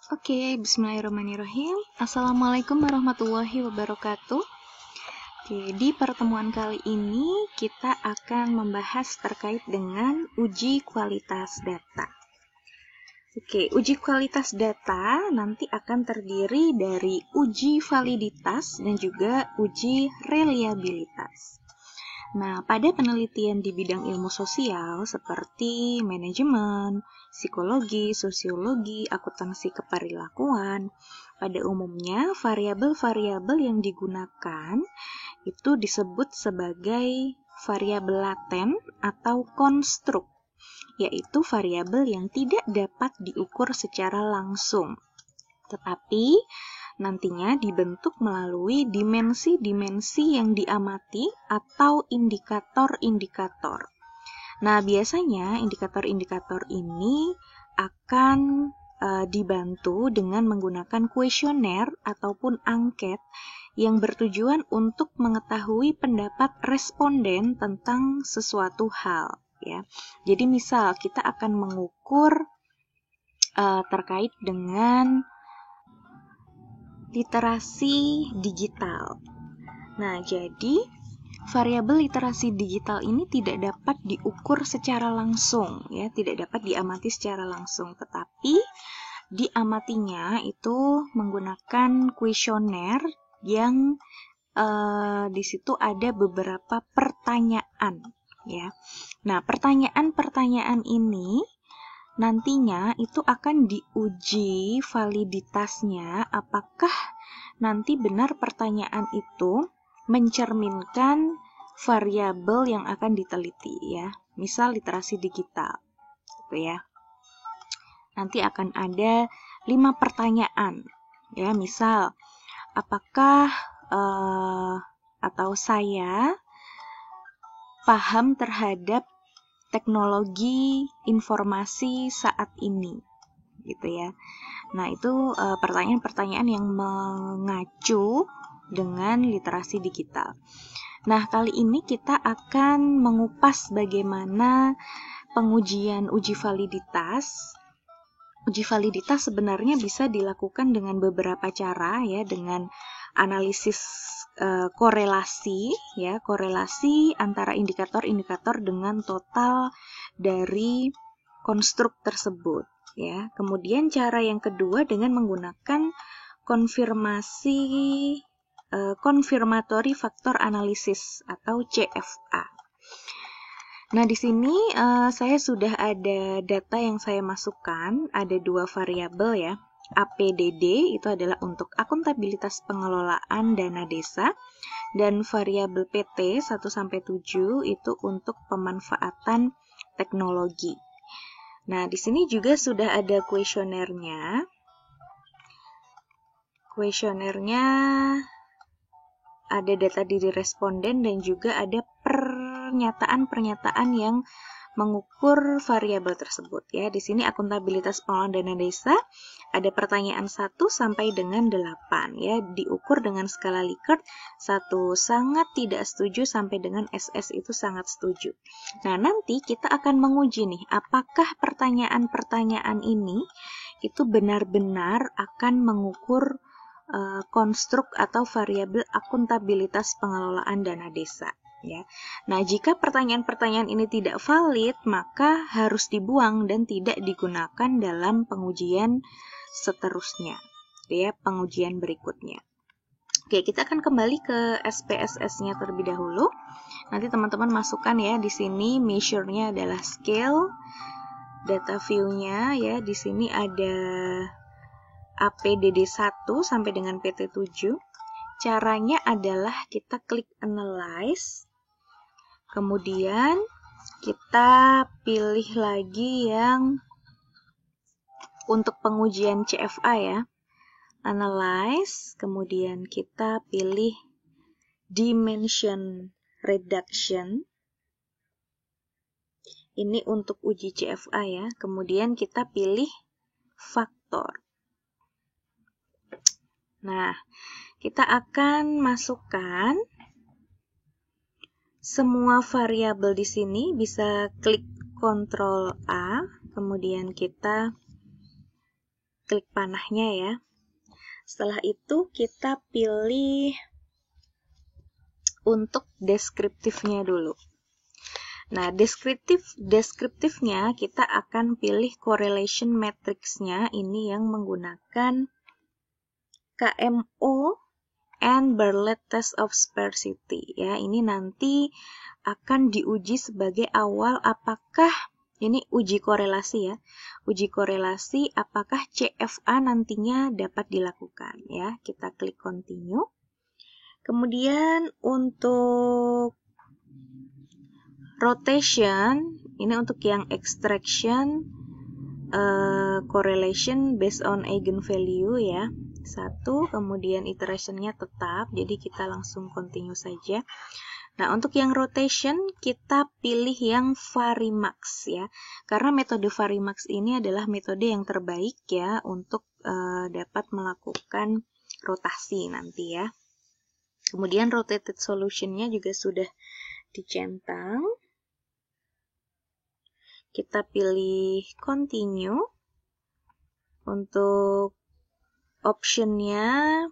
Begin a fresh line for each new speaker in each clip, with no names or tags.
Oke, bismillahirrahmanirrahim. Assalamualaikum warahmatullahi wabarakatuh. Oke, di pertemuan kali ini kita akan membahas terkait dengan uji kualitas data. Oke, uji kualitas data nanti akan terdiri dari uji validitas dan juga uji reliabilitas. Nah, pada penelitian di bidang ilmu sosial seperti manajemen, psikologi, sosiologi, akuntansi keperilakuan, pada umumnya variabel-variabel yang digunakan itu disebut sebagai variabel laten atau konstruk, yaitu variabel yang tidak dapat diukur secara langsung, tetapi nantinya dibentuk melalui dimensi-dimensi yang diamati atau indikator-indikator. Nah, biasanya indikator-indikator ini akan dibantu dengan menggunakan kuesioner ataupun angket yang bertujuan untuk mengetahui pendapat responden tentang sesuatu hal. Ya. Jadi misal kita akan mengukur terkait dengan literasi digital. Nah, jadi variabel literasi digital ini tidak dapat diukur secara langsung, ya, tidak dapat diamati secara langsung, tetapi diamatinya itu menggunakan kuesioner yang di situ ada beberapa pertanyaan, ya. Nah, pertanyaan-pertanyaan ini nantinya itu akan diuji validitasnya, apakah nanti benar pertanyaan itu mencerminkan variabel yang akan diteliti, ya. Misal literasi digital, gitu ya. Nanti akan ada 5 pertanyaan, ya. Misal, apakah atau saya paham terhadap teknologi informasi saat ini, gitu ya. Nah, itu pertanyaan-pertanyaan yang mengacu dengan literasi digital. Nah, kali ini kita akan mengupas bagaimana pengujian uji validitas. Uji validitas sebenarnya bisa dilakukan dengan beberapa cara, ya, dengan analisis korelasi, ya, korelasi antara indikator-indikator dengan total dari konstruk tersebut, ya. Kemudian cara yang kedua dengan menggunakan confirmatory factor analysis atau CFA. Nah, di sini saya sudah ada data yang saya masukkan, ada 2 variabel, ya. APDD itu adalah untuk akuntabilitas pengelolaan dana desa, dan variabel PT 1-7 itu untuk pemanfaatan teknologi. Nah, di sini juga sudah ada kuesionernya. Kuesionernya ada data diri responden dan juga ada pernyataan-pernyataan yang mengukur variabel tersebut, ya. Di sini akuntabilitas pengelolaan dana desa ada pertanyaan 1 sampai dengan 8, ya, diukur dengan skala Likert 1 sangat tidak setuju sampai dengan SS itu sangat setuju. Nah, nanti kita akan menguji nih apakah pertanyaan-pertanyaan ini itu benar-benar akan mengukur konstruk atau variabel akuntabilitas pengelolaan dana desa, ya. Nah, jika pertanyaan-pertanyaan ini tidak valid, maka harus dibuang dan tidak digunakan dalam pengujian seterusnya, ya, pengujian berikutnya. Oke, kita akan kembali ke SPSS-nya terlebih dahulu. Nanti teman-teman masukkan, ya, di sini measure-nya adalah scale, data view-nya, ya, di sini ada APDD 1 sampai dengan PT 7. Caranya adalah kita klik analyze, kemudian kita pilih lagi yang untuk pengujian CFA, ya. Analyze, kemudian kita pilih dimension reduction. Ini untuk uji CFA, ya. Kemudian kita pilih faktor. Nah, kita akan masukkan semua variabel di sini, bisa klik Ctrl A, kemudian kita klik panahnya ya. Setelah itu kita pilih untuk deskriptifnya dulu. Nah, deskriptifnya kita akan pilih correlation matrix-nya, ini yang menggunakan KMO and Bartlett test of sparsity ya. Ini nanti akan diuji sebagai awal apakah ini uji korelasi ya. Uji korelasi apakah CFA nantinya dapat dilakukan ya. Kita klik continue. Kemudian untuk rotation, ini untuk yang extraction correlation based on eigenvalue ya. 1, kemudian iterationnya tetap, jadi kita langsung continue saja. Nah, untuk yang rotation, kita pilih yang Varimax ya. Karena metode Varimax ini adalah metode yang terbaik ya untuk dapat melakukan rotasi nanti ya. Kemudian rotated solution-nya juga sudah dicentang. Kita pilih continue. Untuk option-nya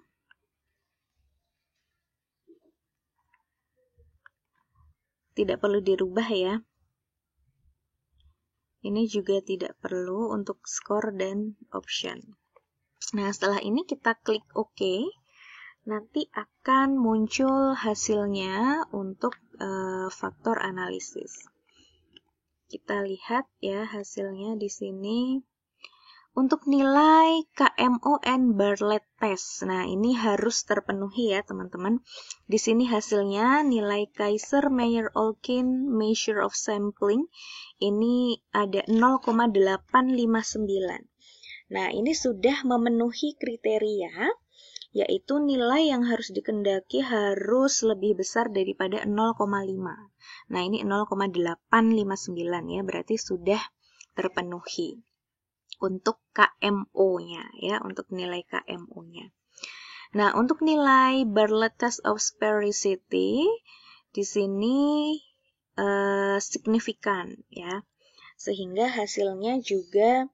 tidak perlu dirubah ya. Ini juga tidak perlu untuk score dan option. Nah, setelah ini kita klik OK. Nanti akan muncul hasilnya untuk faktor analisis. Kita lihat ya hasilnya di sini. Untuk nilai KMO and Bartlett test. Nah, ini harus terpenuhi ya, teman-teman. Di sini hasilnya nilai Kaiser-Meyer-Olkin measure of sampling ini ada 0,859. Nah, ini sudah memenuhi kriteria, yaitu nilai yang harus dikendaki harus lebih besar daripada 0,5. Nah, ini 0,859 ya, berarti sudah terpenuhi untuk KMO-nya ya, untuk nilai KMO-nya. Nah, untuk nilai Bartlett test of sphericity di sini signifikan ya. Sehingga hasilnya juga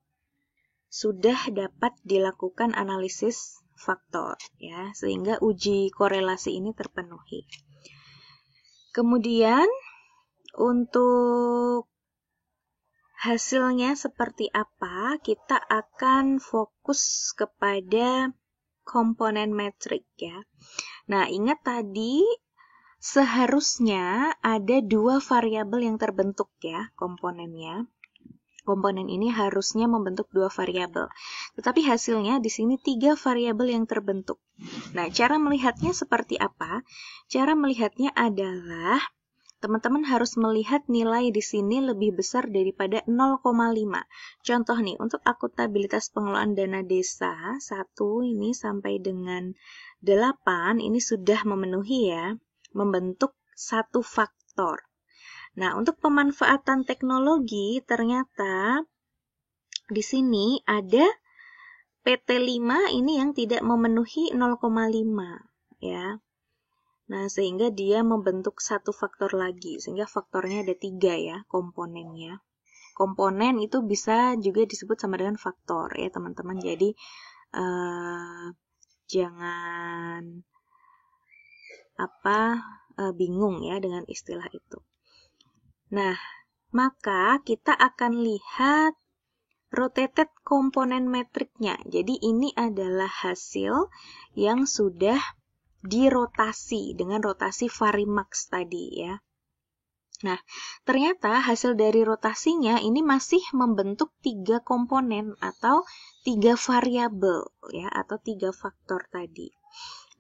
sudah dapat dilakukan analisis faktor ya, sehingga uji korelasi ini terpenuhi. Kemudian untuk hasilnya seperti apa, kita akan fokus kepada komponen metrik ya. Nah, ingat tadi seharusnya ada 2 variabel yang terbentuk ya komponennya. Komponen ini harusnya membentuk 2 variabel. Tetapi hasilnya di sini 3 variabel yang terbentuk. Nah, cara melihatnya seperti apa? Cara melihatnya adalah teman-teman harus melihat nilai di sini lebih besar daripada 0,5. Contoh nih, untuk akuntabilitas pengelolaan dana desa 1 ini sampai dengan 8 ini sudah memenuhi ya, membentuk 1 faktor. Nah, untuk pemanfaatan teknologi ternyata di sini ada PT5 ini yang tidak memenuhi 0,5 ya. Nah, sehingga dia membentuk 1 faktor lagi, sehingga faktornya ada 3 ya komponennya. Komponen itu bisa juga disebut sama dengan faktor ya teman-teman, jadi jangan bingung ya dengan istilah itu. Nah, maka kita akan lihat rotated komponen metriknya. Jadi ini adalah hasil yang sudah dirotasi dengan rotasi Varimax tadi ya. Nah, ternyata hasil dari rotasinya ini masih membentuk 3 komponen atau 3 variabel ya, atau 3 faktor tadi.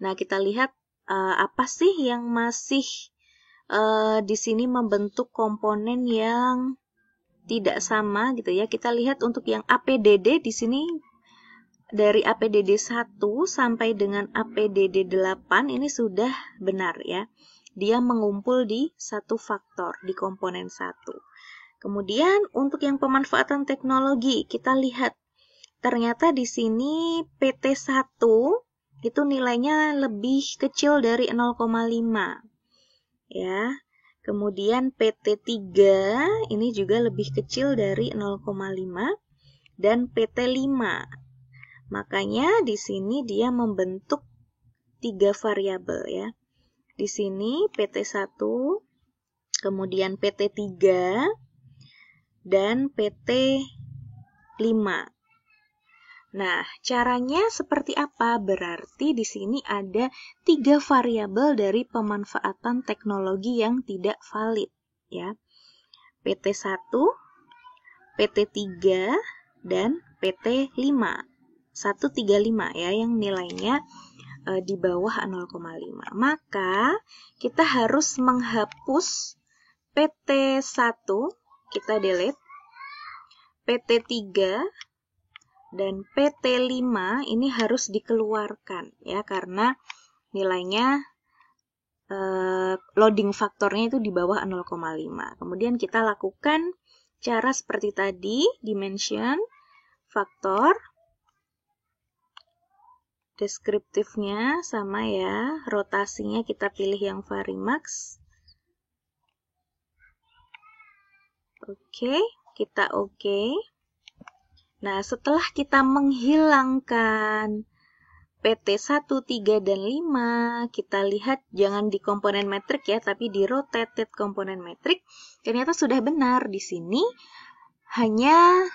Nah, kita lihat apa sih yang masih di sini membentuk komponen yang tidak sama gitu ya. Kita lihat untuk yang APDD di sini dari APDD 1 sampai dengan APDD 8 ini sudah benar ya. Dia mengumpul di 1 faktor, di komponen 1. Kemudian untuk yang pemanfaatan teknologi, kita lihat ternyata di sini PT1 itu nilainya lebih kecil dari 0,5 ya. Kemudian PT3 ini juga lebih kecil dari 0,5 dan PT5 Makanya di sini dia membentuk 3 variabel ya. Di sini PT1, kemudian PT3, dan PT5. Nah, caranya seperti apa? Berarti di sini ada 3 variabel dari pemanfaatan teknologi yang tidak valid ya. PT1, PT3, dan PT5. 135 ya yang nilainya di bawah 0,5. Maka kita harus menghapus PT1, kita delete. PT3 dan PT5 ini harus dikeluarkan ya karena nilainya loading faktornya itu di bawah 0,5. Kemudian kita lakukan cara seperti tadi, dimension, faktor, deskriptifnya sama ya, rotasinya kita pilih yang Varimax. Oke, kita oke. Nah, setelah kita menghilangkan PT1, 3, dan 5, kita lihat jangan di komponen metrik ya, tapi di rotated komponen metrik, ternyata sudah benar. Di sini hanya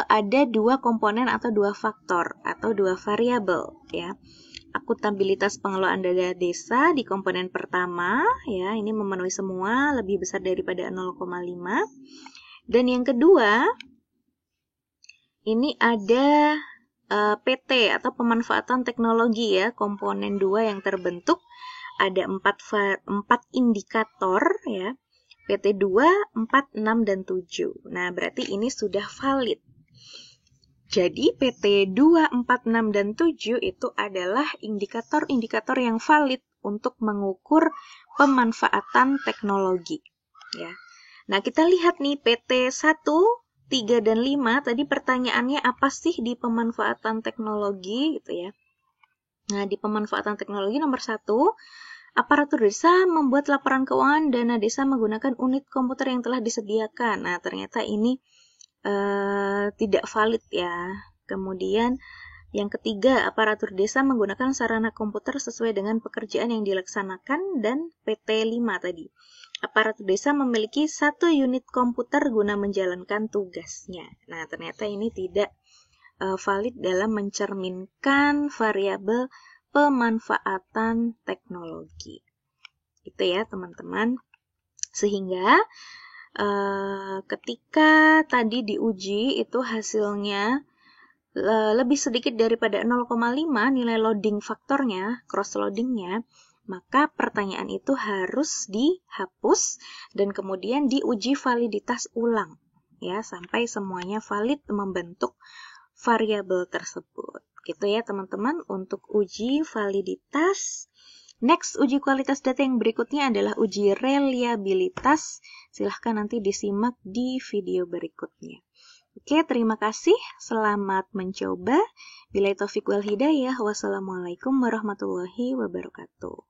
ada 2 komponen atau 2 faktor atau 2 variabel ya. Akuntabilitas pengelolaan dana desa di komponen pertama ya, ini memenuhi semua, lebih besar daripada 0,5. Dan yang kedua, ini ada PT atau pemanfaatan teknologi ya, komponen 2 yang terbentuk, ada 4 indikator ya, PT2, 4, 6, dan 7. Nah, berarti ini sudah valid. Jadi PT2, 4, 6, dan 7 itu adalah indikator-indikator yang valid untuk mengukur pemanfaatan teknologi ya. Nah, kita lihat nih PT1, 3, dan 5, tadi pertanyaannya apa sih di pemanfaatan teknologi gitu ya. Nah, di pemanfaatan teknologi nomor 1, aparatur desa membuat laporan keuangan dana desa menggunakan unit komputer yang telah disediakan. Nah, ternyata ini tidak valid ya. Kemudian yang ketiga, aparatur desa menggunakan sarana komputer sesuai dengan pekerjaan yang dilaksanakan, dan PT5 tadi. Aparatur desa memiliki 1 unit komputer guna menjalankan tugasnya. Nah, ternyata ini tidak valid dalam mencerminkan variabel pemanfaatan teknologi. Itu ya, teman-teman. Sehingga ketika tadi diuji itu hasilnya lebih sedikit daripada 0,5 nilai loading faktornya, cross loadingnya, maka pertanyaan itu harus dihapus dan kemudian diuji validitas ulang ya sampai semuanya valid membentuk variabel tersebut. Gitu ya teman-teman untuk uji validitas. Next, uji kualitas data yang berikutnya adalah uji reliabilitas. Silahkan nanti disimak di video berikutnya. Oke, terima kasih. Selamat mencoba. Billahi taufiq wal hidayah. Wassalamualaikum warahmatullahi wabarakatuh.